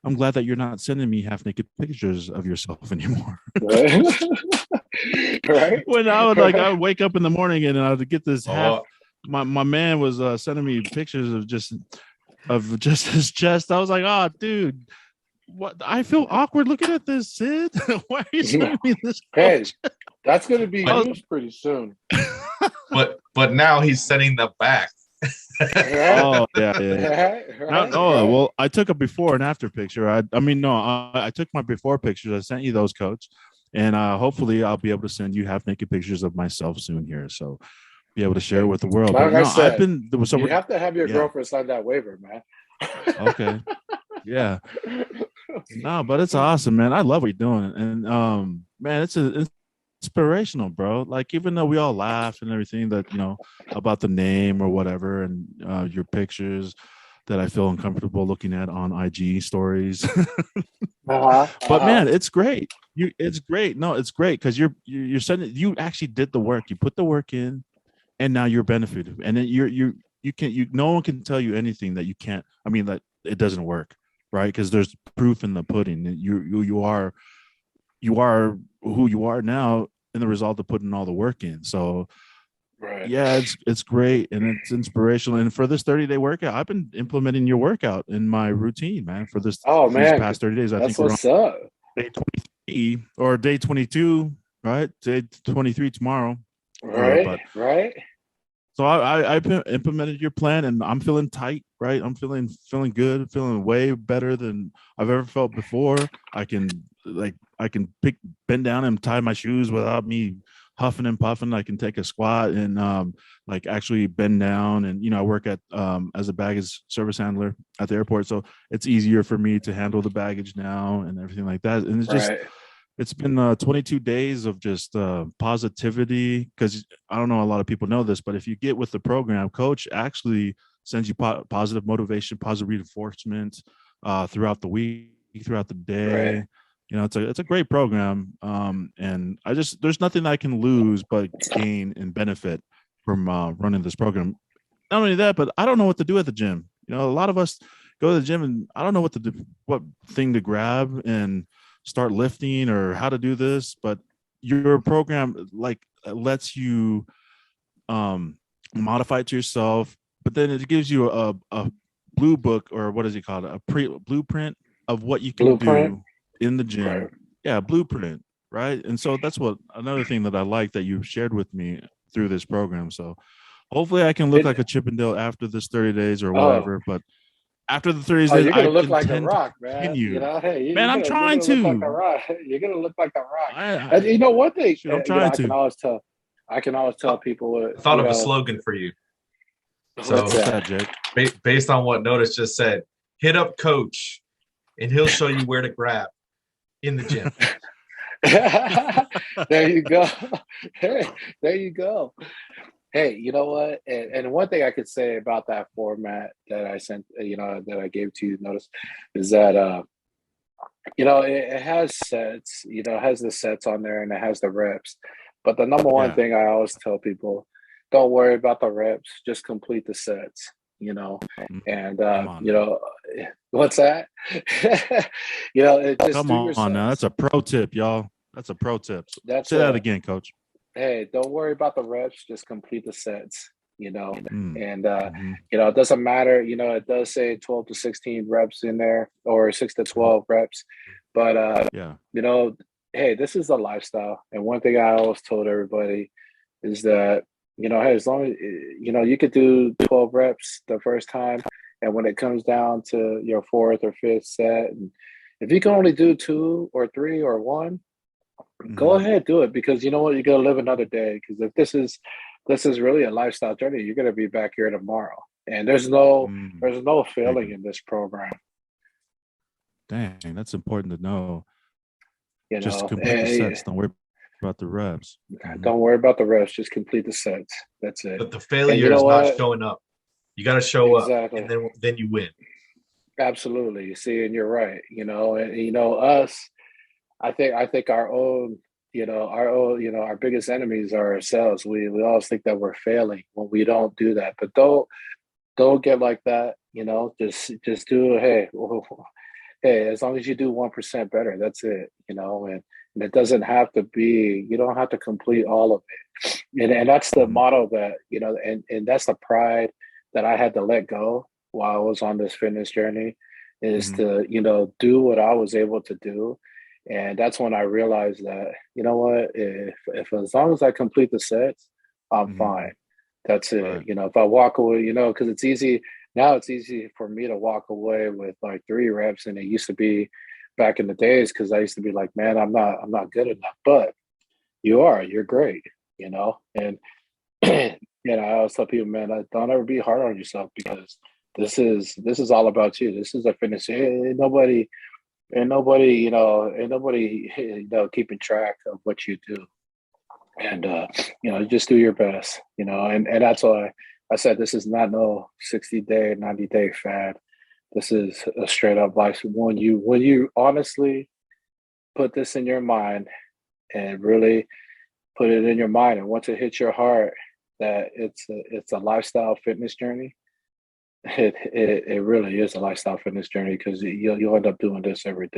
I'm glad that you're not sending me half naked pictures of yourself anymore. Right? Right? When I would wake up in the morning and I would get this half. Oh, My man was sending me pictures of just his chest. I was like, oh, dude, what? I feel awkward looking at this, Sid. Why are you sending me this? Hey, that's gonna be But- used pretty soon. but now he's sending the back. Right? Oh yeah. Right? Well, I took a before and after picture. I took my before pictures. I sent you those, Coach, and hopefully I'll be able to send you half naked pictures of myself soon here. So be able to share with the world. Like but I no, said, I've been so you have to have your yeah. girlfriend sign that waiver, man. Okay. Yeah. No, but it's awesome, man. I love what you're doing. And man, it's inspirational, bro. Like, even though we all laugh and everything that, about the name or whatever, and your pictures that I feel uncomfortable looking at on IG stories. But man, it's great. It's great. No, it's great because you're sending, you actually did the work. You put the work in, and now you're benefited. And then no one can tell you anything that you can't. I mean, that it doesn't work, right? Because there's proof in the pudding. You are who you are now in the result of putting all the work in. So Right. yeah, it's great and it's inspirational. And for this 30-day workout, I've been implementing your workout in my routine, man. For these past 30 days, I think we're on up. day 23 or day 22, right? Day 23 tomorrow. Right. Right. So I implemented your plan, and I'm feeling tight, right? I'm feeling good, feeling way better than I've ever felt before. I can bend down and tie my shoes without me huffing and puffing. I can take a squat and actually bend down. And I work at as a baggage service handler at the airport, so it's easier for me to handle the baggage now and everything like that. And it's just. Right. It's been 22 days of just positivity, because I don't know a lot of people know this, but if you get with the program, Coach actually sends you positive motivation, positive reinforcement throughout the week, throughout the day. Right. It's a great program, and there's nothing I can lose but gain and benefit from running this program. Not only that, but I don't know what to do at the gym. A lot of us go to the gym and I don't know what thing to grab and start lifting or how to do this, but your program lets you modify it to yourself, but then it gives you a blue book, or what is it called, a blueprint of what you can do in the gym. Right. Yeah, blueprint, right? And so that's another thing that I like that you shared with me through this program. So hopefully I can look like a Chippendale after this 30 days or whatever, but after the 30 days, you're gonna I look like a intend rock, to man. continue. Hey, Man, I'm trying to. Look like a rock. You're gonna look like a rock. I one thing, I'm trying I to. can always tell people. I thought of a slogan for you. So What's that, Jake? Based on what Notis just said, hit up Coach, and he'll show you where to grab in the gym. There you go. Hey, there you go. Hey, you know what? And one thing I could say about that format that I sent, that I gave to you, Notice, is that it has sets. It has the sets on there and it has the reps. But the number one thing I always tell people, don't worry about the reps, just complete the sets. And what's that? Just come do your on now. sets. That's a pro tip, y'all. That's a pro tip. Say that again, Coach. Hey, don't worry about the reps, just complete the sets. And it doesn't matter. It does say 12 to 16 reps in there, or 6 to 12 reps. But hey, this is a lifestyle. And one thing I always told everybody is that hey, as long as you could do 12 reps the first time, and when it comes down to your fourth or fifth set, and if you can only do 2 or 3 or 1, go ahead, do it, because you know what, you're gonna live another day. Because if this is really a lifestyle journey, you're gonna be back here tomorrow, and there's no failing in this program. Dang, that's important to know. Just complete the sets. Don't worry about the reps. Don't worry about the reps. Just complete the sets. That's it. But the And failure you know is not what? showing up. You got to show up, Exactly. and then you win. Absolutely. You see, and you're right. And us. I think our own, our biggest enemies are ourselves. We always think that we're failing when we don't do that. But don't get like that. Just do. Hey, hey, as long as you do 1% better, that's it. And it doesn't have to be. You don't have to complete all of it. And that's the Mhm. motto that and that's the pride that I had to let go while I was on this fitness journey, is Mhm. to do what I was able to do. And that's when I realized that, what, if as long as I complete the sets, I'm Mhm. fine. That's it. Right. If I walk away, because it's easy now, it's easy for me to walk away with like 3 reps, and it used to be back in the days, because I used to be like, man, I'm not good enough. But you're great, and I always tell people, man, don't ever be hard on yourself, because this is all about you. This is a fitness. Ain't nobody keeping track of what you do. And just do your best. And that's why I said this is not no 60-day, 90-day fad. This is a straight up life. When you honestly put this in your mind, and really put it in your mind, and once it hits your heart that it's a lifestyle fitness journey, it really is a lifestyle fitness journey, because you'll end up doing this every day.